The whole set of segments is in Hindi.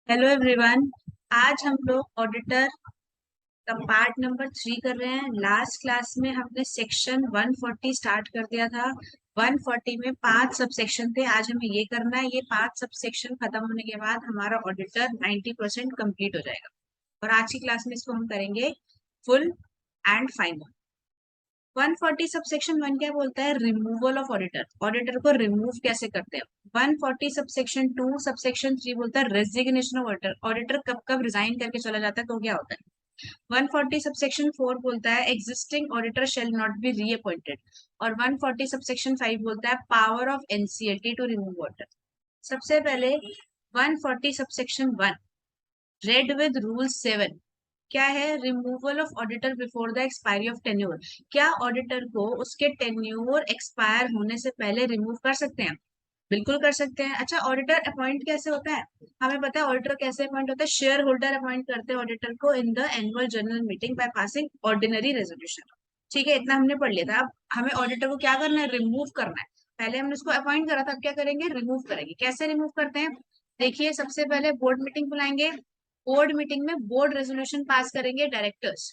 Hello everyone. आज हम लोग ऑडिटर का पार्ट नंबर 3 कर रहे हैं। लास्ट क्लास में हमने सेक्शन 140 स्टार्ट कर दिया था। 140 में 5 सब सेक्शन थे। आज हमें ये करना है। ये 5 सब सेक्शन खत्म होने के बाद हमारा ऑडिटर 90% कंप्लीट हो जाएगा और आज की क्लास में इसको हम करेंगे full and final. 140 sub section 1 क्या बोलता है? Removal of auditor. ऑडिटर को रिमूव कैसे करते हैं। 140 सब सेक्शन 2 सब सेक्शन 3 बोलता है रेजिग्नेशन ऑफ ऑडिटर। ऑडिटर कब कब रिजाइन करके चला जाता है तो क्या होता है। 140 सब सेक्शन 4 बोलता है existing auditor shall not be reappointed. और 140 सब सेक्शन 5 बोलता है power of NCLT to remove auditor. सबसे पहले 140 sub section 1 read with rule 7 क्या है? Removal of auditor before the expiry of tenure. क्या ऑडिटर को उसके टेन्योर एक्सपायर होने से पहले रिमूव कर सकते हैं? बिल्कुल कर सकते हैं। अच्छा, ऑडिटर अपॉइंट कैसे होता है? हमें पता है ऑडिटर कैसे अपॉइंट होता है। शेयर होल्डर अपॉइंट करते हैं ऑडिटर को in the annual general meeting by passing ordinary resolution. ठीक है, इतना हमने पढ़ लिया था। अब हमें ऑडिटर को क्या करना है? रिमूव करना है। पहले हमने उसको अपॉइंट करा था, अब क्या करेंगे? रिमूव करेंगे। कैसे रिमूव करते हैं? देखिए, सबसे पहले बोर्ड मीटिंग बुलाएंगे। बोर्ड मीटिंग में बोर्ड रेजोल्यूशन पास करेंगे डायरेक्टर्स।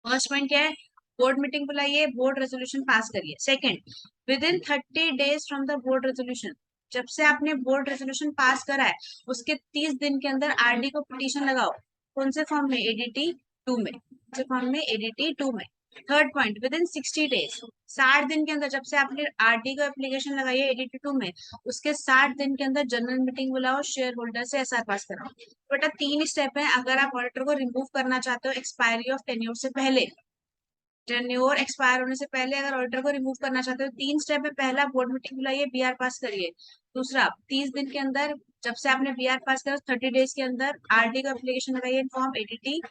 फर्स्ट पॉइंट क्या है? बोर्ड मीटिंग बुलाइए, बोर्ड रेजोल्यूशन पास करिए। Second, with in 30 days from the board resolution. जब से आपने बोर्ड रेजोल्यूशन पास करा है उसके 30 दिन के अंदर आरडी को पिटीशन लगाओ। कौन से फॉर्म में? एडीटी 2 में। कौन से फॉर्म में? एडीटी 2 में। Third point, with in 60 days, 60 दिन के अंदर जब से आपने आरडी को एप्लीकेशन लगाई है एडीटी 2 में, उसके 60 दिन के अंदर जनरल मीटिंग बुलाओ, शेयर होल्डर से एसआर पास कराओ। बेटा 3 स्टेप है अगर आप ऑडिटर को रिमूव करना चाहते हो एक्सपायरी ऑफ टेन्योर से पहले। टेन्योर एक्सपायर होने से पहले अगर ऑडिटर को रिमूव करना चाहते हो 3 स्टेप है। पहला, बोर्ड मीटिंग बुलाइए, बीआर पास करिए। दूसरा, 30 दिन के अंदर जब से आपने बीआर पास करा 30 डेज के अंदर आरडी का एप्लीकेशन लगाइए इन फॉर्म एडीटी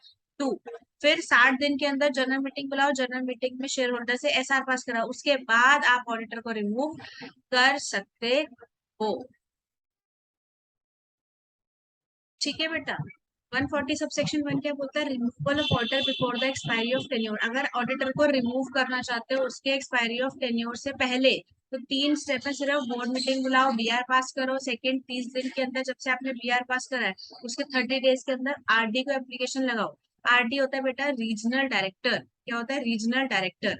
2। फिर 60 दिन के अंदर जनरल मीटिंग बुलाओ, जनरल मीटिंग में शेयर होल्डर से एसआर पास कराओ। उसके बाद आप ऑडिटर को रिमूव कर सकते हो। ठीक है बेटा। 140 सब सेक्शन 1 क्या बोलता है? Removal of auditor before the expiry of tenure. अगर ऑडिटर को रिमूव करना चाहते हो उसके एक्सपायरी ऑफ टेन्योर से पहले तो 3 स्टेप है। सिर्फ बोर्ड मीटिंग बुलाओ, बीआर पास करो। सेकंड, 30 दिन के अंदर जब से आपने बीआर पास करा है उसके 30 डेज के अंदर आरडी को एप्लीकेशन लगाओ। आरडी होता है बेटा रीजनल डायरेक्टर। क्या होता है? Regional director.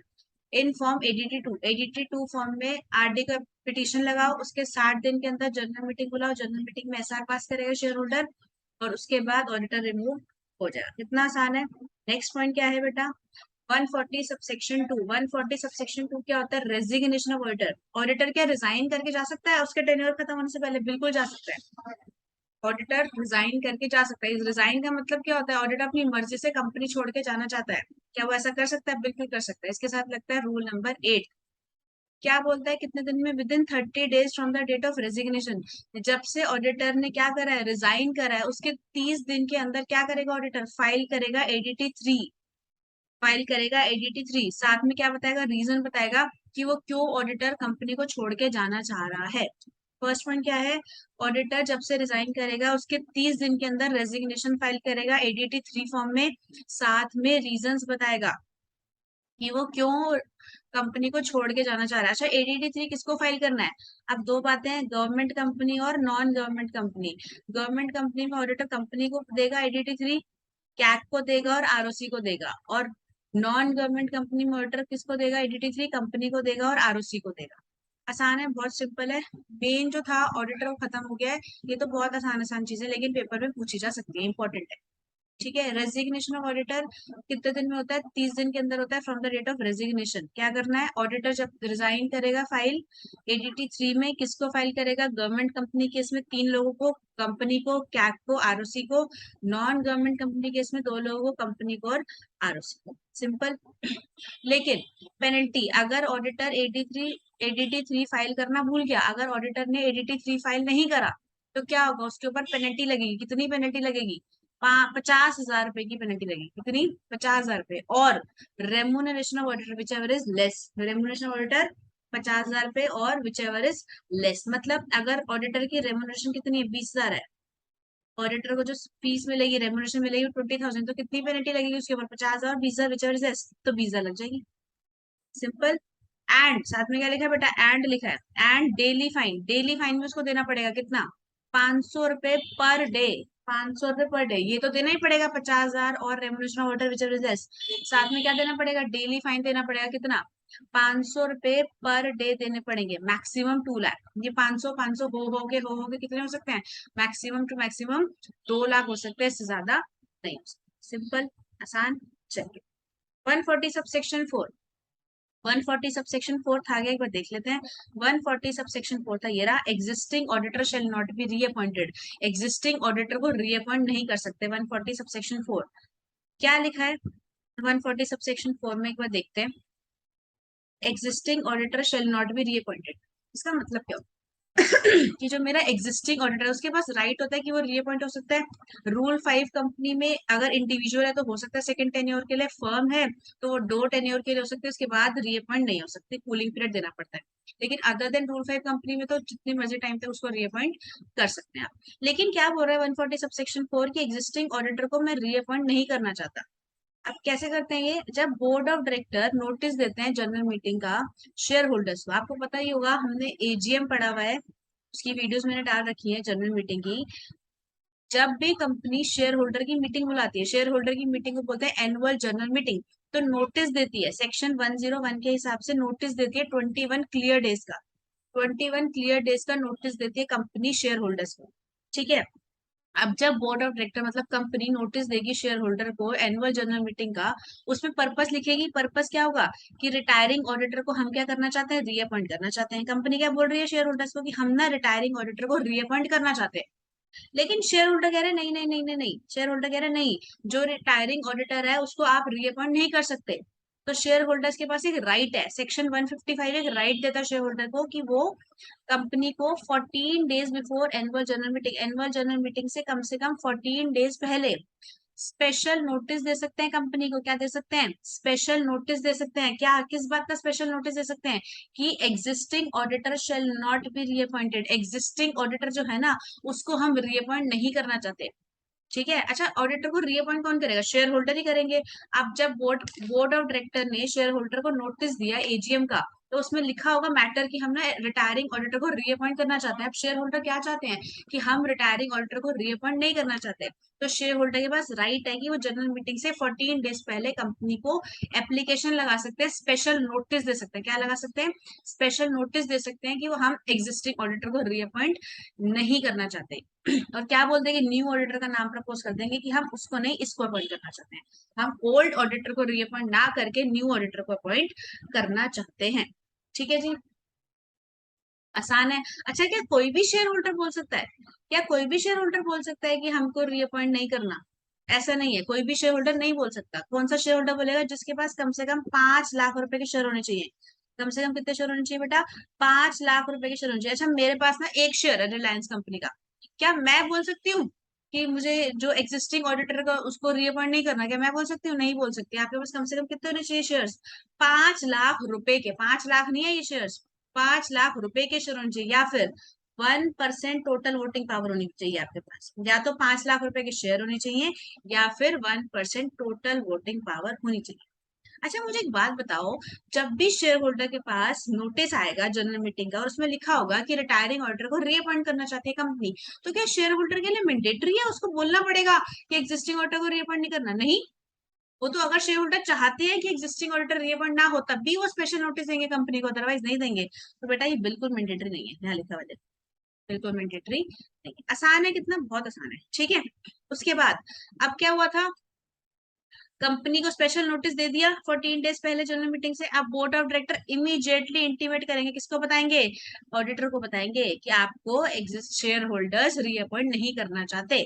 In form ADT 2। ADT 2 form में आरडी का पिटीशन लगाओ, उसके 60 दिन के अंदर जनरल मीटिंग बुलाओ, जनरल मीटिंग में एसआर पास करेगा शेयर होल्डर और उसके बाद ऑडिटर रिमूव हो जाएगा। कितना आसान है। नेक्स्ट पॉइंट क्या है बेटा? 140 सबसेक्शन 2। 140 सबसेक्शन 2 क्या होता है? Resignation of auditor. ऑडिटर क्या रिजाइन करके जा सकता है उसके टेन्योर खत्म होने से पहले? बिल्कुल जा सकता है। ऑडिटर रिजाइन करके जा सकता है। रिजाइन का मतलब क्या होता है? ऑडिटर अपनी मर्जी से कंपनी छोड़ के जाना चाहता है, क्या वो ऐसा कर सकता है? बिल्कुल कर सकता है। इसके साथ लगता है रूल नंबर 8। क्या बोलता है? कितने दिन में? Within 30 days from the date of resignation. जब से ऑडिटर ने क्या करा है? रिजाइन करा है, उसके 30 दिन के अंदर क्या करेगा ऑडिटर? फाइल करेगा एडीटी 3। फाइल करेगा एडीटी 3। साथ में क्या बताएगा? रीजन बताएगा कि वो क्यों ऑडिटर कंपनी को छोड़ के जाना चाह रहा है। फर्स्ट पॉइंट क्या है? ऑडिटर जब से रिजाइन करेगा उसके 30 दिन के अंदर रेजिग्नेशन फाइल करेगा एडीटी 3 फॉर्म में। साथ में रीजंस बताएगा कि वो क्यों कंपनी को छोड़ के जाना चाह रहा है। अच्छा, एडीटी 3 किसको फाइल करना है? अब दो बातें हैं, गवर्नमेंट कंपनी और non government company. Government company में ऑडिटर कंपनी को देगा एडीटी 3, कैग को देगा और आरओसी को देगा। और नॉन गवर्नमेंट कंपनी में ऑडिटर किसको देगा? एडीटी 3 कंपनी को देगा और आरओसी को देगा। आसान है, बहुत सिंपल है। मेन जो था ऑडिटर वो खत्म हो गया है। ये तो बहुत आसान आसान चीज है लेकिन पेपर में पूछी जा सकती है, इंपॉर्टेंट है। ठीक है। रेजिग्नेशन ऑफ ऑडिटर कितने दिन में होता है? 30 दिन के अंदर होता है from the date of resignation. क्या करना है? ऑडिटर जब रिजाइन करेगा फाइल एडीटी 3 में किसको फाइल करेगा? गवर्नमेंट कंपनी केस में 3 लोगों को, कंपनी को, कैग को, आरओसी को। नॉन गवर्नमेंट कंपनी केस में 2 लोगों को, कंपनी को और आरओसी को। सिंपल। लेकिन पेनल्टी, अगर ऑडिटर एडीटी 3 फाइल करना भूल गया, अगर ऑडिटर ने एडीटी 3 फाइल नहीं करा तो क्या होगा? उसके ऊपर पेनल्टी लगेगी। कितनी पेनल्टी लगेगी? 50,000 रुपए की पेनल्टी लगेगी। कितनी? 50,000 रुपए। और remuneration of auditor which ever is less. Remuneration auditor 50,000 रुपए और विच एवर इज लेस। मतलब अगर ऑडिटर की रेमुनरेशन कितनी है? 20,000 है। ऑडिटर को जो फीस मिलेगी, रेमुनरेशन मिलेगी 20,000, तो कितनी पेनल्टी लगेगी उसके ऊपर? 50,000 और 20,000 विच एवर इज लेस, तो 20,000 लग जाएगी। सिंपल। एंड साथ में क्या लिखा है बेटा? एंड लिखा है। And daily fine. Daily fine में उसको देना पड़ेगा कितना? ₹500 पर डे, ₹500 पर डे, ये तो देना ही पड़ेगा 50,000 और remuneration of order which is less. साथ में क्या देना पड़ेगा, डेली फाइन देना पड़ेगा, कितना, ₹500 पर डे देने पड़ेंगे, मैक्सिमम 2 लाख। ये 500 हो के कितने हो सकते हैं, मैक्सिमम टू मैक्सिमम 2 लाख हो सकते हैं, इससे ज्यादा नहीं हो सकते। सिंपल, आसान। चलिए 140 सबसेक्शन 4, 140 सबसेक्शन 4 था गया, एक बार देख लेते हैं। 140 सबसेक्शन 4 था, ये रहा, existing auditor shall not be reappointed, existing auditor को रीअपॉइंट नहीं कर सकते। 140 सबसेक्शन 4 क्या लिखा है, 140 सबसेक्शन 4 में एक बार देखते हैं, existing auditor shall not be reappointed, इसका मतलब क्या होता है कि जो मेरा एग्जिस्टिंग ऑडिटर है उसके पास राइट होता है कि वो रीअपॉइंट हो सकता है। रूल 5 कंपनी में अगर इंडिविजुअल है तो हो सकता है सेकंड टेन्योर के लिए, फर्म है तो वो 2 टेन्योर के लिए हो सकते हैं, उसके बाद रीअपॉइंट नहीं हो सकते, कूलिंग पीरियड देना पड़ता है। लेकिन अदर देन रूल 5 कंपनी में तो जितनी मर्जी टाइम तक उसको रीअपॉइंट कर सकते हैं आप। लेकिन क्या बोल रहा है 140 सबसेक्शन 4 की एग्जिस्टिंग ऑडिटर को मैं रीअपॉइंट नहीं करना चाहता। अब कैसे करते हैं ये, जब बोर्ड ऑफ डायरेक्टर नोटिस देते हैं जनरल मीटिंग का शेयर होल्डर्स को, आपको पता ही होगा, हमने एजीएम पढ़ा हुआ है, उसकी वीडियोस मैंने डाल रखी है जनरल मीटिंग की। जब भी कंपनी शेयर होल्डर की मीटिंग बुलाती है, शेयर होल्डर की मीटिंग को बोलते हैं एनुअल जनरल मीटिंग, तो नोटिस देती है, सेक्शन 101 के हिसाब से नोटिस देती है 21 क्लियर डेज का, 21 क्लियर डेज का नोटिस देती है कंपनी शेयर होल्डर्स को। ठीक है, अब जब बोर्ड ऑफ डायरेक्टर मतलब कंपनी नोटिस देगी शेयर होल्डर को एनुअल जनरल मीटिंग का, उसमें पर्पस लिखेगी, पर्पस क्या होगा कि रिटायरिंग ऑडिटर को हम क्या करना चाहते हैं, रीअपॉइंट करना चाहते हैं। कंपनी क्या बोल रही है शेयर होल्डर्स को कि हम ना रिटायरिंग ऑडिटर को रीअपॉइंट करना चाहते हैं। लेकिन शेयर होल्डर कह रहे हैं नहीं नहीं नहीं नहीं नहीं, शेयर होल्डर कह रहे हैं नहीं, जो रिटायरिंग ऑडिटर है उसको आप रीअपॉइंट नहीं कर सकते। तो शेयर होल्डर्स के पास एक राइट है, सेक्शन 155 एक राइट देता है शेयर होल्डर को कि वो कंपनी को 14 days before annual general meeting, annual general meeting से कम 14 डेज पहले स्पेशल नोटिस दे सकते हैं। कंपनी को क्या दे सकते हैं, स्पेशल नोटिस दे सकते हैं। क्या, किस बात का स्पेशल नोटिस दे सकते हैं कि existing auditor shall not be reappointed, existing auditor जो है ना उसको हम रीअपॉइंट नहीं करना चाहते। ठीक है, अच्छा ऑडिटर को रीअपॉइंट कौन करेगा, शेयर होल्डर ही करेंगे। अब जब बोर्ड ऑफ डायरेक्टर ने शेयर होल्डर को नोटिस दिया एजीएम का, तो उसमें लिखा होगा मैटर कि हम ना रिटायरिंग ऑडिटर को रीअपॉइंट करना चाहते हैं। अब शेयर होल्डर क्या चाहते हैं कि हम रिटायरिंग ऑडिटर को रीअपॉइंट नहीं करना चाहते, तो शेयर होल्डर के पास राइट है कि वो जनरल मीटिंग से 14 डेज पहले कंपनी को एप्लीकेशन लगा सकते हैं, स्पेशल नोटिस दे सकते हैं। क्या लगा सकते हैं, स्पेशल नोटिस दे सकते हैं कि वो हम एग्जिस्टिंग ऑडिटर को रीअपॉइंट नहीं करना चाहते। और क्या बोल देंगे, न्यू ऑडिटर का नाम प्रपोज कर देंगे कि हम उसको नहीं इसको अपॉइंट करना चाहते हैं, हम ओल्ड ऑडिटर को रीअपॉइंट ना करके न्यू ऑडिटर को अपॉइंट करना चाहते हैं। ठीक है जी, आसान है। अच्छा, क्या कोई भी शेयर होल्डर बोल सकता है, क्या कोई भी शेयर होल्डर बोल सकता है कि हमको रीअपॉइंट नहीं करना, ऐसा नहीं है, कोई भी शेयर होल्डर नहीं बोल सकता। कौन सा शेयर होल्डर बोलेगा, जिसके पास कम से कम 5 लाख रुपए के शेयर होने चाहिए। कम से कम कितने शेयर होने चाहिए बेटा, 5 लाख रुपए के शेयर होने चाहिए। अच्छा मेरे पास ना एक शेयर है रिलायंस कंपनी का, क्या मैं बोल सकती हूँ कि मुझे जो एग्जिस्टिंग ऑडिटर का उसको रीअपॉइंट नहीं करना, क्या मैं बोल सकती हूँ, नहीं बोल सकती। आपके पास कम से कम कितने होने चाहिए शेयर्स, 5 लाख रुपए के, 5 लाख नहीं है ये शेयर्स, 5 लाख रुपए के शेयर होने चाहिए, या फिर 1% टोटल वोटिंग पावर होनी चाहिए आपके पास। या तो 5 लाख रुपए के शेयर होने चाहिए या फिर 1% टोटल वोटिंग पावर होनी चाहिए। अच्छा मुझे एक बात बताओ, जब भी शेयर होल्डर के पास नोटिस आएगा जनरल मीटिंग का और उसमें लिखा होगा कि रिटायरिंग ऑडिटर को रीअपॉइंट करना चाहती है कंपनी, तो क्या शेयर होल्डर के लिए मैंडेटरी है, उसको बोलना पड़ेगा कि एग्जिस्टिंग ऑडिटर को रीअपॉइंट नहीं करना? नहीं, वो तो अगर शेयर होल्डर चाहते हैं कि एग्जिस्टिंग ऑडिटर रीअपॉइंट ना हो तब भी वो स्पेशल नोटिस देंगे कंपनी को, अदरवाइज नहीं देंगे। तो बेटा ये बिल्कुल मैंडेटरी नहीं है, यहाँ लिखा हुआ है, बिल्कुल मैंडेटरी नहीं है। आसान है, कितना बहुत आसान है। ठीक है, उसके बाद अब क्या हुआ था, कंपनी को स्पेशल नोटिस दे दिया 14 डेज पहले जनरल मीटिंग से। अब board of director immediately intimate करेंगे, किसको बताएंगे, ऑडिटर को बताएंगे कि आपको एग्जिस्ट शेयर होल्डर्स रीअपॉइंट नहीं करना चाहते।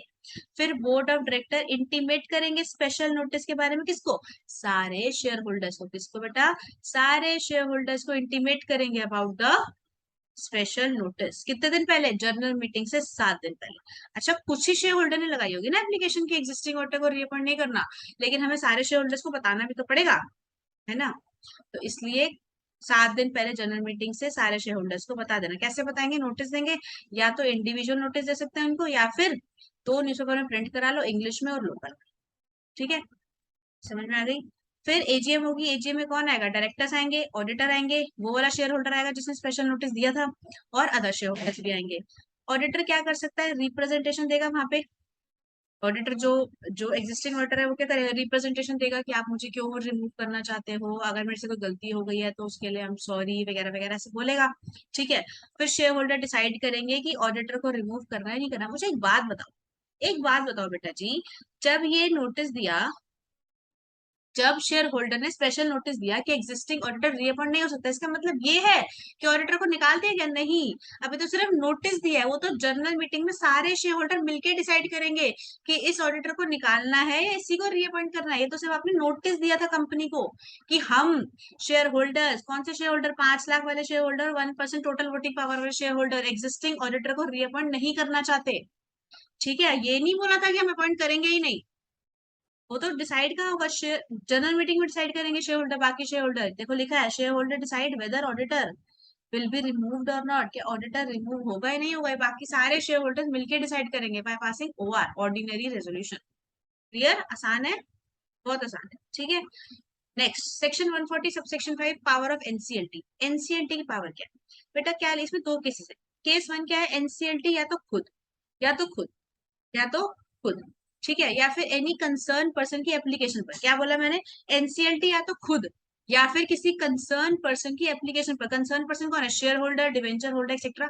फिर बोर्ड ऑफ डायरेक्टर इंटीमेट करेंगे स्पेशल नोटिस के बारे में, किसको, सारे शेयर होल्डर्स को। किसको बेटा, सारे शेयर होल्डर्स को इंटीमेट करेंगे अबाउट द स्पेशल नोटिस। कितने दिन पहले, जनरल मीटिंग से 7 दिन पहले। अच्छा कुछ ही शेयर होल्डर ने लगाई होगी ना एप्लीकेशन की एग्जिस्टिंग ऑर्डर को रीअपॉइंट नहीं करना, लेकिन हमें सारे शेयर होल्डर्स को बताना भी तो पड़ेगा, है ना। तो इसलिए 7 दिन पहले जनरल मीटिंग से सारे शेयर होल्डर्स को बता देना। कैसे बताएंगे, नोटिस देंगे, या तो इंडिविजुअल नोटिस दे सकते हैं उनको, या फिर 2 न्यूज़पेपर में प्रिंट करा लो, इंग्लिश में और लोकल। ठीक है, समझ में आ गई। फिर एजीएम होगी, एजीएम में कौन आएगा, डायरेक्टर्स आएंगे, ऑडिटर आएंगे, वो वाला शेयर होल्डर आएगा जिसने स्पेशल नोटिस दिया था, और अदर शेयर होल्डर्स भी आएंगे। ऑडिटर क्या कर सकता है, रिप्रेजेंटेशन देगा वहां पे। ऑडिटर जो जो एग्जिस्टिंग ऑडिटर है वो क्या करेगा, रिप्रेजेंटेशन देगा कि आप मुझे क्यों रिमूव करना चाहते हो, अगर मेरे से कोई गलती हो गई है तो उसके लिए आई एम सॉरी वगैरह वगैरह ऐसे बोलेगा। ठीक है, फिर शेयर होल्डर डिसाइड करेंगे कि ऑडिटर को रिमूव करना है नहीं करना। मुझे एक बात बताओ बेटा जी, जब ये नोटिस दिया, जब शेयर होल्डर ने स्पेशल नोटिस दिया कि एग्जिस्टिंग ऑडिटर रीअपॉइंट नहीं हो सकता, इसका मतलब ये है कि ऑडिटर को निकाल दिया गया? नहीं, अभी तो सिर्फ नोटिस दिया है। वो तो जनरल मीटिंग में सारे शेयर होल्डर मिलकर डिसाइड करेंगे कि इस ऑडिटर को निकालना है या इसी को रीअपॉइंट करना है। ये तो सिर्फ आपने नोटिस दिया था कंपनी को कि हम शेयर होल्डर्स, कौन से शेयर होल्डर, 5 लाख वाले share holder, 1% total voting power वाले शेयर होल्डर एग्जिस्टिंग ऑडिटर को रीअपॉइंट नहीं करना चाहते। ठीक है, ये नहीं बोला था कि हम अपॉइंट करेंगे ही नहीं। वो तो डिसाइड कहाँ होगा, शेयर जनरल मीटिंग में डिसाइड करेंगे शेयर होल्डर। बाकी शेयर होल्डर, देखो लिखा है, share holder decide whether auditor will be removed और नॉट, कि ऑडिटर रिमूव होगा या नहीं होगा, बाकी सारे शेयर होल्डर्स मिलकर डिसाइड करेंगे by passing OR, ordinary resolution. Clear? आसान है, बहुत आसान है। ठीक है, next section 140 subsection 5, power of NCLT. NCLT की पावर क्या है बेटा? क्या है इसमें? दो केसेस है। केस वन क्या है, एनसीएलटी या तो खुद, या तो खुद, या तो खुद, ठीक है, या फिर एनी कंसर्न पर्सन की एप्लीकेशन पर। क्या बोला मैंने? एनसीएलटी या तो खुद या फिर किसी कंसर्न पर्सन की एप्लीकेशन पर। कंसर्न पर्सन कौन है? Share holder, debenture holder etcetera.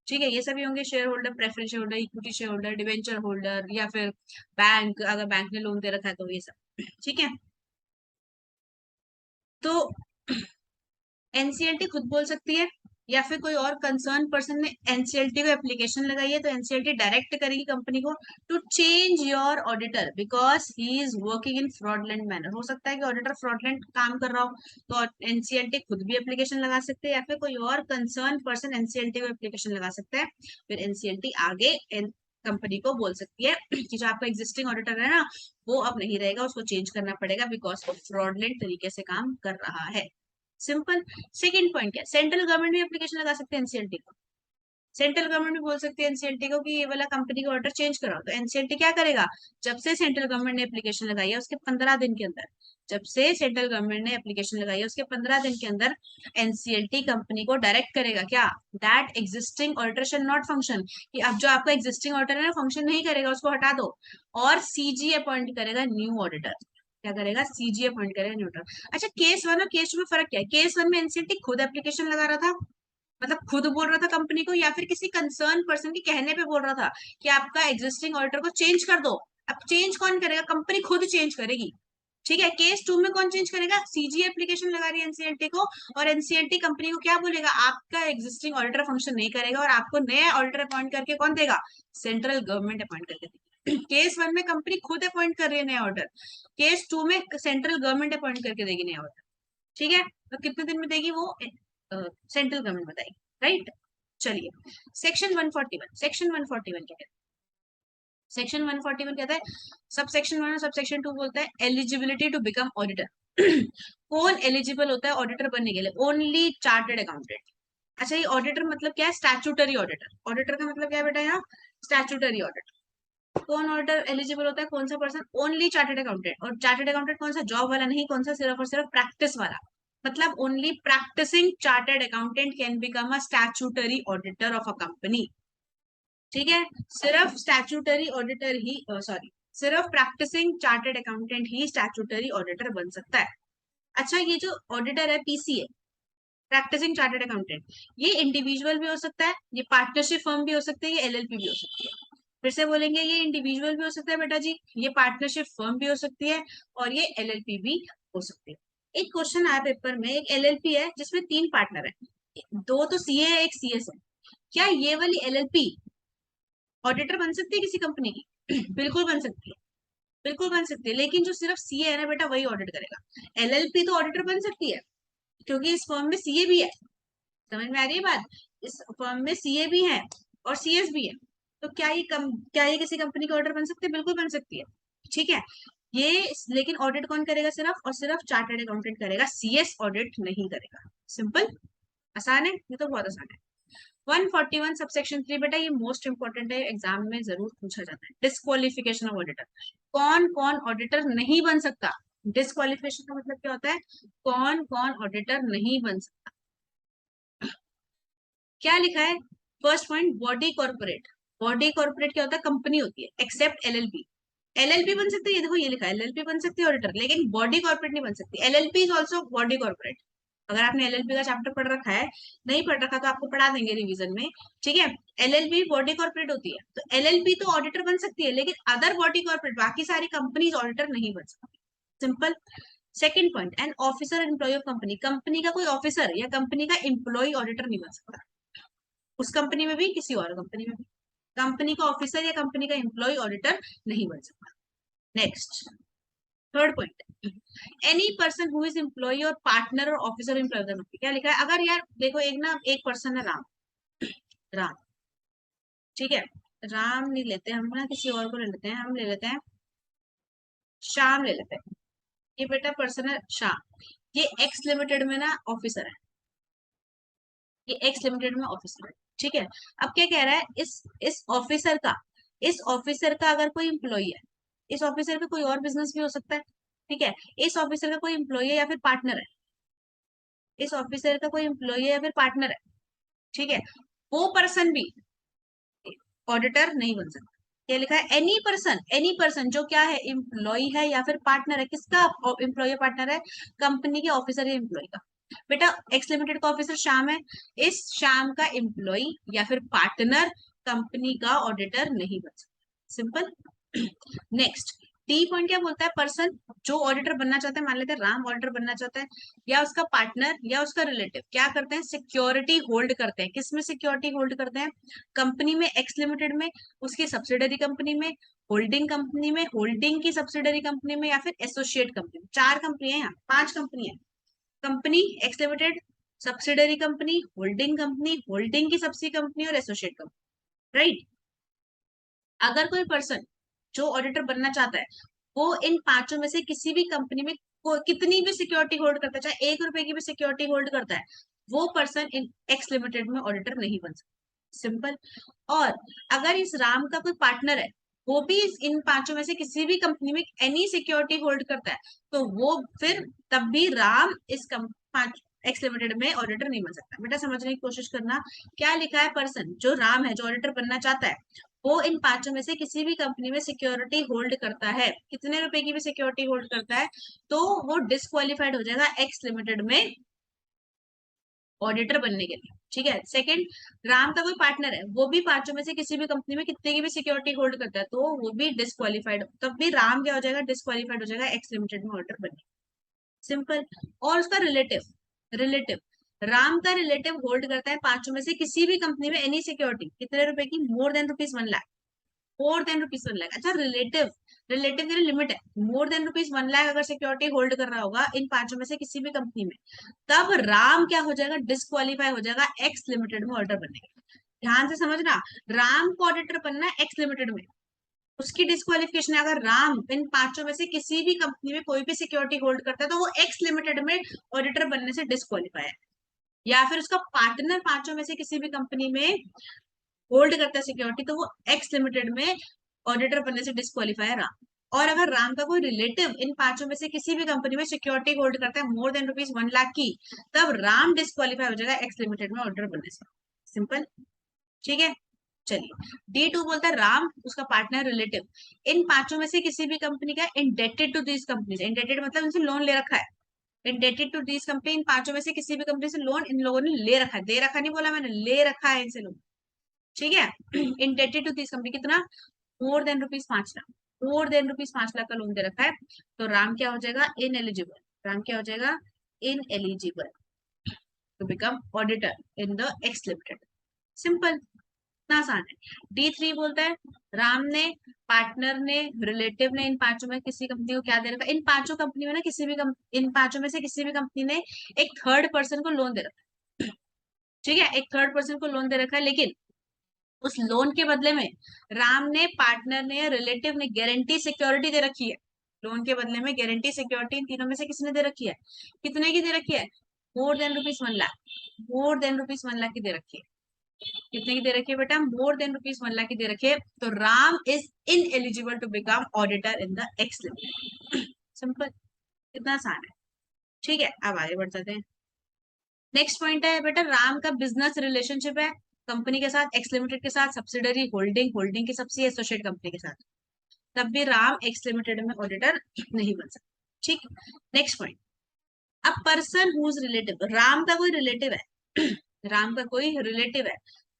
ठीक है, ये सभी होंगे share holder, preference share holder, equity share holder, debenture holder, या फिर बैंक, अगर बैंक ने लोन दे रखा है तो ये सब। ठीक है, तो एनसीएलटी खुद बोल सकती है, या फिर कोई और कंसर्न पर्सन ने एनसीएलटी को एप्लीकेशन लगाई है तो एनसीएलटी डायरेक्ट करेगी कंपनी को to change your auditor because he is working in fraudulent manner. हो सकता है कि ऑडिटर फ्रॉडलेंट काम कर रहा हो, तो एनसीएलटी खुद भी एप्लीकेशन लगा सकते हैं, या फिर कोई और कंसर्न पर्सन एनसीएलटी को एप्लीकेशन लगा सकता है। फिर एनसीएलटी आगे कंपनी को बोल सकती है कि जो आपका एग्जिस्टिंग ऑडिटर है ना, वो अब नहीं रहेगा, उसको चेंज करना पड़ेगा बिकॉज वो फ्रॉडलेंट तरीके से काम कर रहा है। सिंपल। सेकंड पॉइंट क्या, सेंट्रल गवर्नमेंट भी एप्लीकेशन लगा सकते हैं एनसीएलटी को। सेंट्रल गवर्नमेंट भी बोल सकती है एनसीएलटी को कि ये वाला कंपनी का ऑर्डर चेंज कराओ, तो एनसीएलटी क्या करेगा? जब से सेंट्रल गवर्नमेंट ने एप्लीकेशन लगाई है उसके 15 दिन के अंदर, जब से सेंट्रल गवर्नमेंट ने एप्लीकेशन लगाई है उसके 15 दिन के अंदर एनसीएलटी कंपनी को डायरेक्ट करेगा क्या, that existing order shall not function, कि अब जो आपका एग्जिस्टिंग ऑर्डर है ना फंक्शन नहीं करेगा, उसको हटा दो, और सीजी अपॉइंट करेगा न्यू ऑडिटर। क्या करेगा? सीजी अपॉइंट करेगा न्यू ऑडिटर। अच्छा, केस वन और केस टू में फर्क क्या है? केस वन में एनसीएलटी खुद एप्लीकेशन लगा रहा था, मतलब खुद बोल रहा था कंपनी को, या फिर किसी कंसर्न पर्सन के कहने पे बोल रहा था कि आपका एग्जिस्टिंग ऑडिटर को चेंज कर दो। अब चेंज कौन करेगा? कंपनी खुद चेंज करेगी। ठीक है, केस टू में कौन चेंज करेगा? सीजी एप्लीकेशन लगा रही है एनसीएलटी को, और एनसीएलटी कंपनी को क्या बोलेगा? आपका एग्जिस्टिंग ऑडिटर फंक्शन नहीं करेगा और आपको नया ऑडिटर अपॉइंट करके कौन देगा? सेंट्रल गवर्नमेंट अपॉइंट करके देगी। केस वन में कंपनी खुद अपॉइंट कर रही है नया ऑर्डर, केस टू में सेंट्रल गवर्नमेंट अपॉइंट करके देगी नया ऑर्डर। ठीक है, तो कितने दिन में देगी वो? सेंट्रल गवर्नमेंट बताएगी, राइट? चलिए, सेक्शन 141, सेक्शन 141 क्या कहता है? सेक्शन 141 कहता है, सब सेक्शन 1 और सब सेक्शन 2 बोलता है एलिजिबिलिटी टू बिकम ऑडिटर। कौन एलिजिबल होता है ऑडिटर बनने के लिए? Only chartered accountant. अच्छा, ये ऑडिटर मतलब क्या है? Statutory auditor. ऑडिटर का मतलब क्या है बेटा यहाँ? Statutory auditor. कौन ऑडिटर एलिजिबल होता है? कौन सा पर्सन? Only chartered accountant. और चार्टर्ड अकाउंटेंट कौन सा? जॉब वाला नहीं, कौन सा? सिर्फ और सिर्फ प्रैक्टिस वाला। मतलब only practicing chartered accountant can become a statutory auditor of a company. ठीक है, सिर्फ स्टैट्यूटरी ऑडिटर ही, सॉरी, सिर्फ प्रैक्टिसिंग चार्टर्ड अकाउंटेंट ही स्टैट्यूटरी ऑडिटर बन सकता है। अच्छा, ये जो ऑडिटर है पीसीए, प्रैक्टिसिंग चार्टर्ड अकाउंटेंट, ये इंडिविजुअल भी हो सकता है, ये पार्टनरशिप फर्म भी हो सकती है, ये एलएलपी भी हो सकती है। फिर से बोलेंगे, ये इंडिविजुअल भी हो सकता है बेटा जी, ये पार्टनरशिप फर्म भी हो सकती है, और ये एलएलपी भी हो सकती है। एक क्वेश्चन आया पेपर में, एक एलएलपी है जिसमें 3 पार्टनर है, 2 तो सीए है, एक सीएस है। क्या ये वाली एलएलपी ऑडिटर बन सकती है किसी कंपनी की? बिल्कुल बन सकती है, बिल्कुल बन सकती है, लेकिन जो सिर्फ सीए है ना बेटा, वही ऑडिट करेगा। एलएलपी तो ऑडिटर बन सकती है क्योंकि इस फर्म में सीए भी है। समझ में आ रही है बात? इस फर्म में सीए भी है और सीएस भी है, तो क्या ये किसी कंपनी का ऑडिटर बन सकती है? बिल्कुल बन सकती है। ठीक है, ये, लेकिन ऑडिट कौन करेगा? सिर्फ और सिर्फ चार्टर्ड अकाउंटेंट करेगा, सीएस ऑडिट नहीं करेगा। सिंपल, आसान है, ये तो बहुत आसान है। 141 सबसेक्शन 3 बेटा, ये मोस्ट इंपोर्टेंट है, एग्जाम में जरूर पूछा जाता है। डिस्क्वालिफिकेशन ऑफ ऑडिटर, कौन कौन ऑडिटर नहीं बन सकता? डिस्क्वालिफिकेशन का मतलब क्या होता है? कौन कौन ऑडिटर नहीं बन सकता? क्या लिखा है? First point, body corporate. Body corporate क्या होता है? कंपनी होती है, एक्सेप्ट एलएलपी। एलएलपी बन सकती है, ये देखो ये लिखा है एलएलपी बन सकती है ऑडिटर, लेकिन बॉडी कॉर्पोरेट नहीं बन सकती। LLP is also body corporate. अगर आपने एलएलपी का चैप्टर पढ़ रखा है, नहीं पढ़ रखा तो आपको पढ़ा देंगे रिवीजन में, ठीक है। एलएलपी बॉडी कॉर्पोरेट होती है, तो एलएलपी तो ऑडिटर बन सकती है, लेकिन अदर बॉडी कॉर्पोरेट बाकी सारी कंपनीज ऑडिटर नहीं बन सकती। Simple. Second point, an officer employ of company. Company का कोई ऑफिसर या कंपनी का एम्प्लॉय ऑडिटर नहीं बन सकता, उस कंपनी में भी किसी और कंपनी में भी। कंपनी का ऑफिसर या कंपनी का एम्प्लॉय ऑडिटर नहीं बन सकता। Next, third point, any person who is employ or partner or officer employ of the company. क्या लिखा है? अगर यार देखो, एक पर्सन है राम, राम, ठीक है। राम नहीं लेते हम ना, किसी और को ले लेते हैं, हम ले लेते हैं श्याम, ले लेते हैं। ये बेटा पर्सन है श्याम, ये एक्स लिमिटेड में ना ऑफिसर है, ये एक्स लिमिटेड में ऑफिसर है, ठीक है। अब क्या कह रहा है? इस ऑफिसर का अगर कोई एम्प्लॉय है, इस ऑफिसर का कोई और बिजनेस भी हो सकता है, ठीक है। इस ऑफिसर का कोई एम्प्लॉय है या फिर पार्टनर है, इस ऑफिसर का कोई एम्प्लॉय है या फिर पार्टनर है, ठीक है। वो पर्सन भी ऑडिटर नहीं बन सकता। क्या लिखा है? एनी पर्सन जो क्या है? एम्प्लॉय है या फिर पार्टनर है। किसका एम्प्लॉय या पार्टनर है? कंपनी के ऑफिसर या एम्प्लॉय का। बेटा एक्स लिमिटेड का ऑफिसर श्याम है, इस श्याम का एम्प्लॉय या फिर पार्टनर कंपनी का ऑडिटर नहीं बन सकता। सिंपल। नेक्स्ट, डी पॉइंट क्या बोलता है? पर्सन जो ऑडिटर बनना चाहता है, मान लेते हैं राम ऑडिटर बनना चाहता है, या उसका पार्टनर या उसका रिलेटिव क्या करते हैं? सिक्योरिटी होल्ड करते हैं। किस में सिक्योरिटी होल्ड करते हैं? कंपनी में, एक्स लिमिटेड में, उसकी सब्सिडरी कंपनी में, होल्डिंग कंपनी में, होल्डिंग की सब्सिडरी कंपनी में, या फिर एसोसिएट कंपनी में। चार कंपनी है यहाँ, पांच कंपनी है। Company x limited, subsidiary company, holding company, holding की सब्सिडी कंपनी और एसोसिएट कंपनी, राइट। अगर कोई पर्सन जो ऑडिटर बनना चाहता है, वो इन पांचों में से किसी भी कंपनी में कितनी भी सिक्योरिटी होल्ड करता है, चाहे 1 रुपए की भी सिक्योरिटी होल्ड करता है, वो पर्सन इन एक्स लिमिटेड में ऑडिटर नहीं बन सकता। सिंपल। और अगर इस राम का कोई पार्टनर है, वो भी इन पांचों में से किसी भी कंपनी में एनी सिक्योरिटी होल्ड करता है, तो वो फिर तब भी राम इस पांच एक्स लिमिटेड में ऑडिटर नहीं बन सकता। बेटा समझने की कोशिश करना, क्या लिखा है? पर्सन जो राम है, जो ऑडिटर बनना चाहता है, वो इन पांचों में से किसी भी कंपनी में सिक्योरिटी होल्ड करता है, कितने रुपए की भी सिक्योरिटी होल्ड करता है, तो वो डिस्क्वालिफाइड हो जाएगा एक्स लिमिटेड में ऑडिटर बनने के लिए, ठीक है। सेकंड, राम का कोई पार्टनर है, वो भी पांचों में से किसी भी कंपनी में कितने की भी सिक्योरिटी होल्ड करता है, तो वो भी डिस्क्वालिफाइड, तब भी राम क्या हो जाएगा? डिस्क्वालिफाइड हो जाएगा एक्स लिमिटेड में ऑडिटर बनने। सिंपल। और उसका रिलेटिव, रिलेटिव राम का रिलेटिव होल्ड करता है पांचों में से किसी भी कंपनी में एनी सिक्योरिटी, कितने रुपए की? More than ₹1,00,000, more than ₹1,00,000। अच्छा, रिलेटिव, रिलेटिव के लिए लिमिट है, मोर देन ₹1,00,000 अगर सिक्योरिटी होल्ड कर रहा होगा इन पांचों में से किसी भी कंपनी में, तब राम क्या हो जाएगा? डिस्क्वालीफाई हो जाएगा एक्स लिमिटेड में ऑडिटर बनने के। ध्यान से समझना, राम को ऑडिटर बनना है एक्स लिमिटेड में, उसकी डिस्क्वालिफिकेशन है अगर राम इन पांचों में से किसी भी कंपनी में कोई भी सिक्योरिटी होल्ड करता है, तो वो एक्स लिमिटेड में ऑडिटर बनने से डिस्क्वालीफाई है। या फिर उसका पार्टनर पांचों में से किसी भी कंपनी में होल्ड करता है सिक्योरिटी, तो वो एक्स लिमिटेड में ऑडिटर बनने से डिस्क्वालीफाई है राम। और अगर राम का कोई रिलेटिव इन पांचों में से किसी भी कंपनी में सिक्योरिटी होल्ड करता है मोर देन ₹1,00,000 की, तब राम डिस्क्वालीफाई हो जाएगा एक्स लिमिटेड में ऑडिटर बनने से। सिंपल, ठीक है। चलिए, D2 बोलता है राम, उसका पार्टनर, रिलेटिव इन पांचों में से किसी भी कंपनी का indebted to this company, indebted मतलब इनसे लोन ले रखा है, इंडेटेड टू दिस कंपनी, इन पांचों में से किसी भी कंपनी से लोन इन लोगों ने ले रखा है, दे रखा नहीं बोला मैंने, ले रखा है इनसे लोन, ठीक है। इंडेटेड टू दिस कंपनी कितना? मोर देन ₹5,00,000, मोर देन ₹5,00,000 का लोन दे रखा है, तो राम क्या हो जाएगा? इन एलिजिबल, राम क्या हो जाएगा? Ineligible to become auditor in the X limited. Simple, इतना आसान है। D3 बोलता है राम ने, पार्टनर ने, रिलेटिव ने इन पांचों में किसी कंपनी को क्या दे रखा है? इन पांचों कंपनी में ना किसी भी इन पांचों में से किसी भी कंपनी ने एक थर्ड पर्सन को लोन दे रखा है, ठीक है, एक थर्ड पर्सन को लोन दे रखा है, लेकिन उस लोन के बदले में राम ने, पार्टनर ने या रिलेटिव ने गारंटी सिक्योरिटी दे रखी है। लोन के बदले में गारंटी सिक्योरिटी इन तीनों में से किसने दे रखी है? कितने की दे रखी है? मोर देन ₹1,00,000, मोर देन ₹1,00,000 की दे रखी है। कितने की दे रखी है बेटा? मोर देन ₹1,00,000 की दे रखी है, तो Ram is ineligible to become auditor in the X limited. Simple, कितना आसान है, ठीक है। अब आगे बढ़ जाते हैं। नेक्स्ट पॉइंट है बेटा, राम का बिजनेस रिलेशनशिप है, कंपनी के साथ, एक्स लिमिटेड के साथ, सब्सिडरी, होल्डिंग, होल्डिंग की सबसे एसोसिएट कंपनी के साथ, तब भी राम एक्स लिमिटेड में ऑडिटर नहीं बन सकता। ठीक। Next point, a person whose relative, Ram का कोई रिलेटिव है राम का कोई रिलेटिव है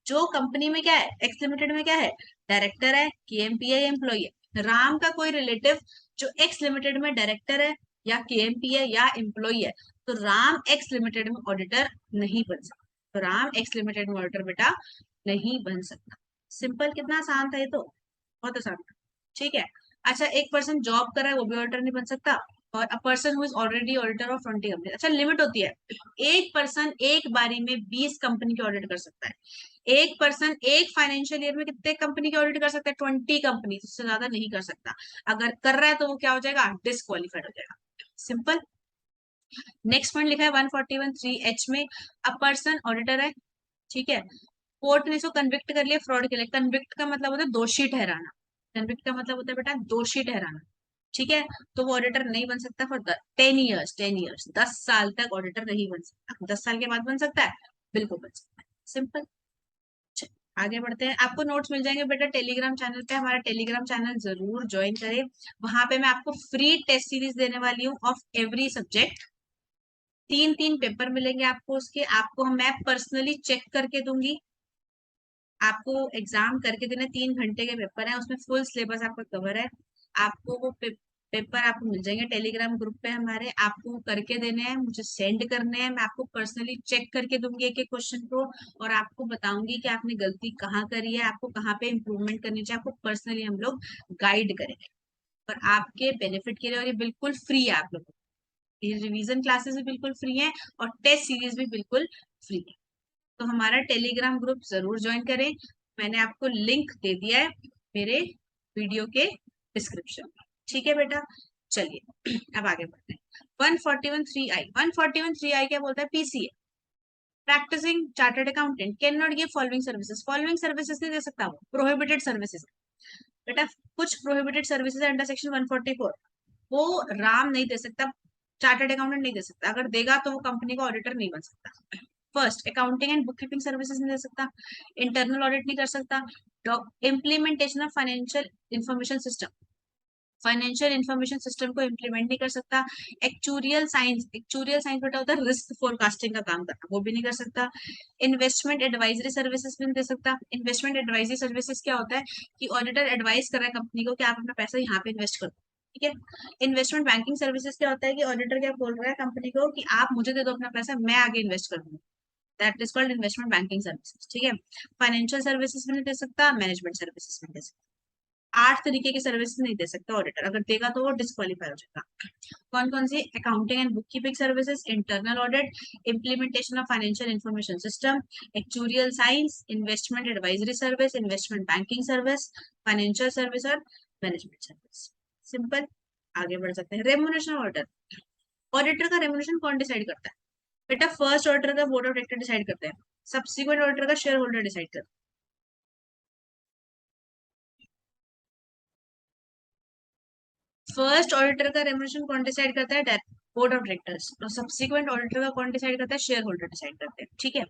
जो कंपनी में क्या है, एक्स लिमिटेड में क्या है, डायरेक्टर है, केएमपी है, एम्प्लॉय है। राम का कोई रिलेटिव जो एक्स लिमिटेड में डायरेक्टर है या केएमपी है या एम्प्लॉय है, तो राम एक्स लिमिटेड में ऑडिटर नहीं बन सकता। तो राम एक्स लिमिटेड में ऑडिटर बेटा नहीं बन सकता। सिंपल, कितना आसान था ये तो, बहुत आसान था। ठीक है। अच्छा, एक पर्सन जॉब कर रहा है वो भी ऑडिटर नहीं बन सकता, और a person who is already auditor of 20 company. अच्छा, लिमिट होती है, एक पर्सन एक बारी में 20 कंपनी की ऑडिट कर सकता है। एक पर्सन एक फाइनेंशियल ईयर में कितने कंपनी की ऑडिट कर सकता है, 20 कंपनी, उससे ज्यादा नहीं कर सकता। अगर कर रहा है तो वो क्या हो जाएगा, डिस्क्वालीफाइड हो जाएगा। सिंपल। नेक्स्ट पॉइंट लिखा है 141(3)(h) में, अ पर्सन ऑडिटर है, ठीक है, कोर्ट ने इसको कन्विक्ट कर लिया फ्रॉड के लिए। कन्विक्ट का मतलब होता है दोषी ठहराना, कन्विक्ट का मतलब होता है बेटा दोषी ठहराना। ठीक है, तो वो ऑडिटर नहीं बन सकता फॉर 10 ईयर्स, 10 ईयर्स, 10 साल तक ऑडिटर नहीं बन सकता। 10 साल के बाद बन सकता है, बिल्कुल बन सकता है। सिंपल। आगे बढ़ते हैं, आपको नोट्स मिल जाएंगे बेटा टेलीग्राम चैनल पे, हमारा टेलीग्राम चैनल जरूर ज्वाइन करें। वहां पे मैं आपको फ्री टेस्ट सीरीज देने वाली हूँ ऑफ एवरी सब्जेक्ट। 3 3 पेपर मिलेंगे आपको उसके, आपको मैं पर्सनली चेक करके दूंगी। आपको एग्जाम करके देने, 3 घंटे के पेपर है, उसमें फुल सिलेबस आपका कवर है। आपको वो पेपर आपको मिल जाएंगे टेलीग्राम ग्रुप पे हमारे, आपको करके देने हैं, मुझे सेंड करने हैं, मैं आपको पर्सनली चेक करके दूंगी एक एक क्वेश्चन को, और आपको बताऊंगी कि आपने गलती कहाँ करी है, आपको कहाँ पे इम्प्रूवमेंट करनी चाहिए, आपको पर्सनली हम लोग गाइड करेंगे, और आपके बेनिफिट के लिए। और ये बिल्कुल फ्री है आप लोगों को, ये रिवीजन क्लासेस भी बिल्कुल फ्री है, और टेस्ट सीरीज भी बिल्कुल फ्री है। तो हमारा टेलीग्राम ग्रुप जरूर ज्वाइन करें, मैंने आपको लिंक दे दिया है मेरे वीडियो के डिस्क्रिप्शन में। ठीक है बेटा, चलिए अब आगे बढ़ते हैं। 141(3)(i), 141(3)(i) क्या बोलता है, PCA, practicing chartered accountant can not give following services. Following services नहीं दे सकता, वो प्रोहिबिटेड सर्विसेज बेटा। कुछ प्रोहिबिटेड सर्विसेज अंडर सेक्शन 144 वो राम नहीं दे सकता, चार्टर्ड अकाउंटेंट नहीं दे सकता। अगर देगा तो वो कंपनी का ऑडिटर नहीं बन सकता। First, accounting and book keeping services नहीं दे सकता, इंटरनल ऑडिट नहीं कर सकता, implementation of financial information system, financial information system को इम्प्लीमेंट नहीं कर सकता, एक्चुरियल साइंस, एक्चुरियल साइंस बेटा होता है रिस्क फोरकास्टिंग का काम करना, वो भी नहीं कर सकता। इन्वेस्टमेंट एडवाइजरी सर्विसेज भी नहीं दे सकता। इन्वेस्टमेंट एडवाइजरी सर्विसेज क्या होता है कि ऑडिटर एडवाइस कर रहा है कंपनी को कि आप अपना पैसा यहाँ पे इन्वेस्ट करो। ठीक है। इन्वेस्टमेंट बैंकिंग सर्विसेज क्या होता है कि ऑडिटर क्या बोल रहा है कंपनी को कि आप मुझे दे दो अपना पैसा, मैं आगे इन्वेस्ट कर दूंगा। That is called investment banking services. ठीक है। फाइनेंशियल सर्विसेज भी नहीं दे सकता, मैनेजमेंट सर्विसेज भी नहीं दे सकता। 8 तरीके की सर्विस नहीं दे सकता ऑडिटर, अगर देगा तो वो डिस्क्वालीफाई हो जाएगा। कौन कौन सी, accounting and book keeping services, internal audit, implementation of financial information system, actuarial science, investment advisory service, investment banking service, financial service और मैनेजमेंट सर्विस। सिंपल। आगे बढ़ सकते हैं। रेम्यूनरेशन ऑडिटर, ऑडिटर का रेम्यूनरेशन कौन डिसाइड करता है बेटा, फर्स्ट ऑडिटर का बोर्ड ऑफ डायरेक्टर डिसाइड करते हैं, सब्सिक्वेंट ऑडिटर का शेयर होल्डर डिसाइड करते हैं। फर्स्ट ऑडिटर का रेम्यूनरेशन कौन डिसाइड करता है, बोर्ड ऑफ डायरेक्टर्स, और सब्सिक्वेंट ऑडिटर का कौन डिसाइड करता है, शेयर होल्डर डिसाइड करते हैं। ठीक है।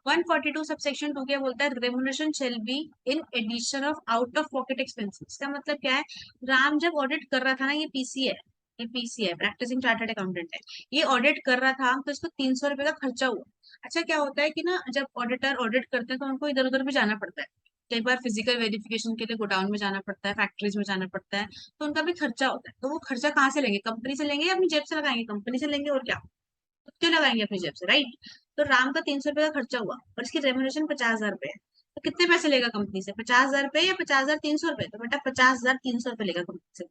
142 सबसेक्शन 2 क्या बोलता है, remuneration shall be in addition of out of pocket expenses. का मतलब क्या है, राम जब ऑडिट कर रहा था ना, ये पीसी है, ये पीसी है, प्रैक्टिसिंग चार्टर्ड अकाउंटेंट है, ये ऑडिट कर रहा था तो इसको 300 रुपए का खर्चा हुआ। अच्छा, क्या होता है कि ना जब ऑडिटर ऑडिट करते हैं तो उनको इधर उधर भी जाना पड़ता है, कई बार फिजिकल वेरिफिकेशन के लिए गोडाउन में जाना पड़ता है, फैक्ट्रीज में जाना पड़ता है, तो उनका भी खर्चा होता है। तो वो खर्चा कहाँ से लेंगे, कंपनी से लेंगे या अपनी जेब से लगाएंगे, कंपनी से लेंगे, और क्या, तो क्यों लगाएंगे अपनी जेब से, राइट। तो राम का 300 रुपए का खर्चा हुआ और इसकी रेमुनेशन 50,000 रुपए है, तो कितने पैसे लेगा कंपनी से, 50,000 रुपए या 50,300 रुपए, तो बेटा 50,300 रुपए लेगा कंपनी से।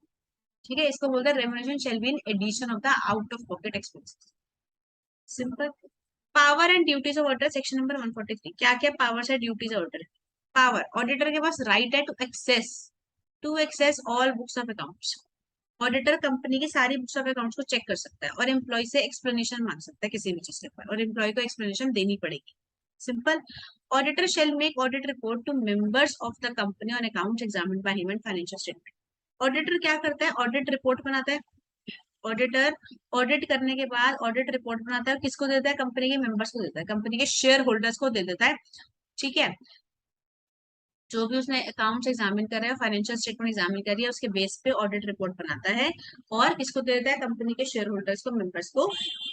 ठीक है, इसको बोलते हैं remuneration shall be in addition of the out of pocket expenses. Simple. Power and duties of auditor, section number 143, क्या क्या पावर्स है ड्यूटीज ऑडिटर। पावर, ऑडिटर के पास राइट है to access all books of accounts. Auditor company की सारी बुक्स ऑफ अकाउंट्स को चेक कर सकता है और एम्प्लॉय से एक्सप्लेनेशन मांग सकता है किसी भी चीज के ऊपर, और एम्प्लॉय को एक्सप्लेनेशन देनी पड़ेगी। Simple. Auditor shall make audit report to members of the company on accounts examined by him and financial statement. Auditor क्या करता है, ऑडिट रिपोर्ट बनाता है। ऑडिटर ऑडिट करने के बाद ऑडिट रिपोर्ट बनाता है, किसको देता है, कंपनी के मेंबर्स को देता है, कंपनी के शेयर होल्डर्स को दे देता है। ठीक है, जो भी उसने अकाउंट्स एग्जामिन कर रहा है, फाइनेंशियल स्टेटमेंट एग्जामिन कर रही है, उसके बेस पे ऑडिट रिपोर्ट बनाता है और किसको दे देता है, कंपनी के शेयर होल्डर्स को, मेंबर्स को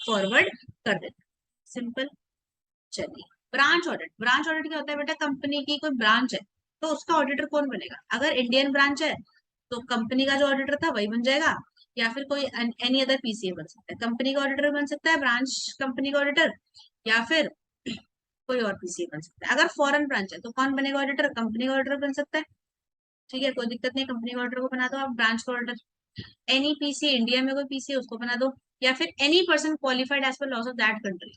फॉरवर्ड कर देता है। सिंपल। चलिए, ब्रांच ऑडिट। ब्रांच ऑडिट क्या होता है बेटा, कंपनी की कोई ब्रांच है तो उसका ऑडिटर कौन बनेगा, अगर इंडियन ब्रांच है तो कंपनी का जो ऑडिटर था वही बन जाएगा, या फिर कोई एनी अदर पीसीए बन सकता है, कंपनी का ऑडिटर बन सकता है, ब्रांच कंपनी का ऑडिटर, या फिर कोई और पीसीए बन सकता है। अगर फॉरेन ब्रांच है तो कौन बनेगा ऑडिटर, कंपनी का ऑडिटर बन सकता है। ठीक है, कोई दिक्कत नहीं, कंपनी का ऑर्डर को बना दो आप, ब्रांच का ऑर्डर। एनी पीसी, इंडिया में कोई पीसी उसको बना दो, या फिर any person qualified as per laws of that country,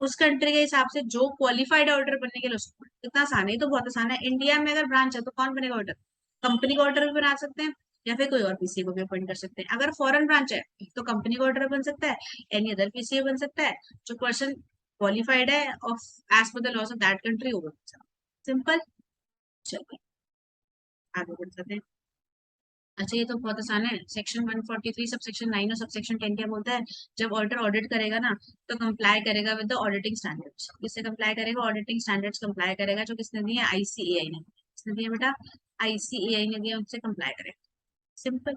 उस कंट्री के हिसाब से जो क्वालिफाइड ऑर्डर बनने के लिए उसको। इतना आसान है, ये तो बहुत आसान है। इंडिया में अगर ब्रांच है तो कौन बनेगा ऑर्डर, कंपनी का ऑर्डर भी बना सकते हैं, या फिर कोई और पीसी को भी अपॉइंट कर सकते हैं। अगर फॉरेन ब्रांच है तो कंपनी का ऑर्डर बन सकता है, एनी अदर पीसी बन सकता है, जो पर्सन क्वालिफाइड है of as per the laws of that country वो बन सकता है। सिंपल। चलिए आगे बढ़ सकते हैं। अच्छा, ये तो बहुत आसान है। सेक्शन 143 सब सेक्शन 9 और सब सेक्शन 10 क्या बोलता है, जब ऑडिटर ऑडिट करेगा ना तो कंप्लाई करेगा विद द ऑडिटिंग स्टैंडर्ड्स। किससे कंप्लाई करेगा, ऑडिटिंग स्टैंडर्ड्स कंप्लाई करेगा, जो किसने दिए, आईसीएआई ने। किसने दिया बेटा, आईसीएआई ने दिया, उनसे कंप्लाई करेगा। सिंपल।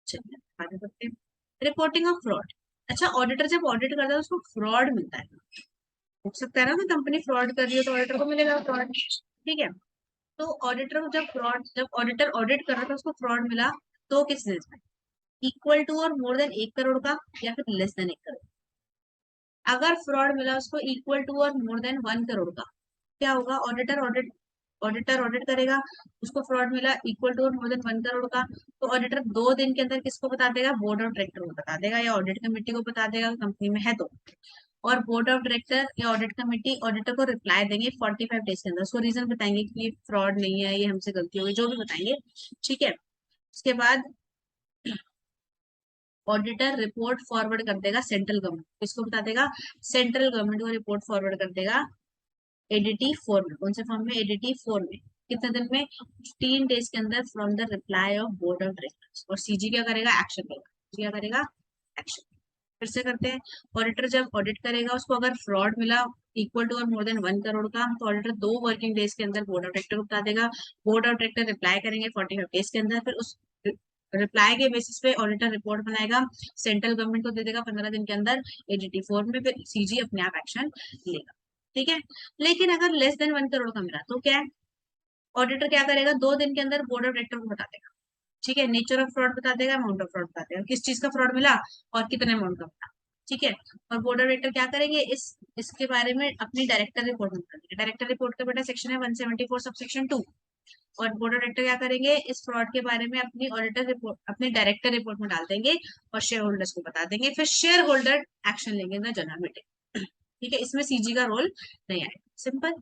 चलिए आगे बढ़ते हैं। Reporting of fraud. अच्छा, ऑडिटर जब ऑडिट करता है तो उसको फ्रॉड मिलता है, हो सकता है ना कि कंपनी फ्रॉड कर रही है तो ऑडिटर को मिलेगा फ्रॉड। ठीक है, तो ऑडिटर को जब ऑडिटर ऑडिट कर रहा था उसको फ्रॉड मिला, तो किस रेंज में, इक्वल टू और मोर देन 1 करोड़ का, या फिर लेस देन 1 करोड़। अगर फ्रॉड मिला उसको इक्वल टू और मोर देन 1 करोड़ का, क्या होगा, ऑडिटर ऑडिट करेगा, उसको फ्रॉड मिला इक्वल टू और मोर देन 1 करोड़ का, तो ऑडिटर 2 दिन के अंदर किसको बता देगा, बोर्ड ऑफ डायरेक्टर को बता देगा, या ऑडिट कमेटी को बता देगा कंपनी में है तो। और बोर्ड ऑफ डायरेक्टर या ऑडिट कमेटी ऑडिटर को रिप्लाई देंगे 45 डेज के अंदर, उसको रीजन बताएंगे कि ये फ्रॉड नहीं है, ये हमसे गलती हो गई, जो भी बताएंगे। ठीक है, उसके बाद ऑडिटर रिपोर्ट फॉरवर्ड कर देगा सेंट्रल गवर्नमेंट, किसको बता देगा, सेंट्रल गवर्नमेंट को रिपोर्ट फॉरवर्ड कर देगा एडीटी 4 में। कौन से फॉर्म में, एडीटी 4 में। कितने दिन में, 15 डेज के अंदर from the reply off board of directors. और सीजी क्या करेगा, एक्शन लेगा। क्या करेगा, एक्शन। फिर से करते हैं। ऑडिटर जब ऑडिट करेगा उसको अगर फ्रॉड मिला इक्वल टू और मोर देन 1 करोड़ का, तो ऑडिटर 2 वर्किंग डेज के अंदर बोर्ड ऑफ डायरेक्टर को बता देगा, बोर्ड ऑफ डायरेक्टर रिप्लाई करेंगे 45 डेज के अंदर, फिर उस रिप्लाई के बेसिस पे ऑडिटर रिपोर्ट बनाएगा, सेंट्रल गवर्नमेंट को दे देगा 15 दिन के अंदर एडीटी 4 में, फिर सीजी अपने आप एक्शन लेगा। ठीक है, लेकिन अगर लेस देन 1 करोड़ का मिला तो क्या है, ऑडिटर क्या करेगा, 2 दिन के अंदर बोर्ड ऑफ डायरेक्टर को बता देगा। ठीक है, नेचर ऑफ फ्रॉड बता देगा, अमाउंट ऑफ फ्रॉड बता देगा, किस चीज का फ्रॉड मिला और कितने अमाउंट का मिला। ठीक है, और बोर्ड ऑफ डायरेक्टर क्या करेंगे, इसके बारे में अपनी डायरेक्टर रिपोर्ट में करेंगे। डायरेक्टर रिपोर्ट का बेटा सेक्शन है 174 सब सेक्शन 2। और बोर्ड ऑफ डायरेक्टर क्या करेंगे, इस फ्रॉड के बारे में अपनी ऑडिटर रिपोर्ट, अपनी डायरेक्टर रिपोर्ट में डाल देंगे और शेयर होल्डर्स को बता देंगे, फिर शेयर होल्डर एक्शन लेंगे इन द जनरल मीटिंग। ठीक है, इसमें सीजी का रोल नहीं आएगा। सिंपल।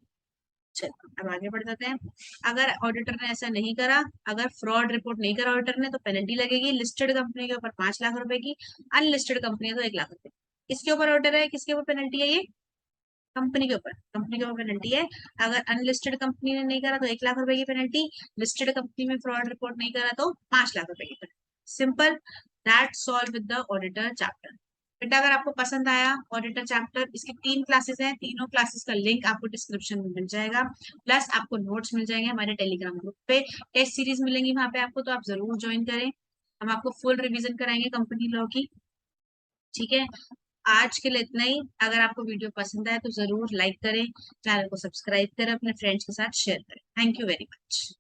चलो अब आगे बढ़ जाते हैं। अगर ऑडिटर ने ऐसा नहीं करा, अगर फ्रॉड रिपोर्ट नहीं करा ऑडिटर ने, तो पेनल्टी लगेगी। लिस्टेड कंपनी के ऊपर 5 लाख रुपए की, अनलिस्टेड कंपनी है तो 1 लाख रुपए। किसके ऊपर ऑर्डर है, किसके ऊपर पेनल्टी है, ये कंपनी के ऊपर, कंपनी के ऊपर पेनल्टी है। अगर अनलिस्टेड कंपनी ने नहीं करा तो 1 लाख रुपए की पेनल्टी, लिस्टेड कंपनी में फ्रॉड रिपोर्ट नहीं करा तो 5 लाख रुपए की penalty. Simple. That solve with the auditor chapter. बेटा अगर आपको पसंद आया ऑडिटर चैप्टर, इसकी 3 क्लासेस हैं, तीनों क्लासेस का लिंक आपको डिस्क्रिप्शन में मिल जाएगा, प्लस आपको नोट्स मिल जाएंगे हमारे टेलीग्राम ग्रुप पे, टेस्ट सीरीज मिलेंगी वहां पे आपको, तो आप जरूर ज्वाइन करें। हम आपको फुल रिवीजन कराएंगे कंपनी लॉ की। ठीक है, आज के लिए इतना ही। अगर आपको वीडियो पसंद आए तो जरूर लाइक करें, चैनल को सब्सक्राइब करें, अपने फ्रेंड्स के साथ शेयर करें। Thank you very much.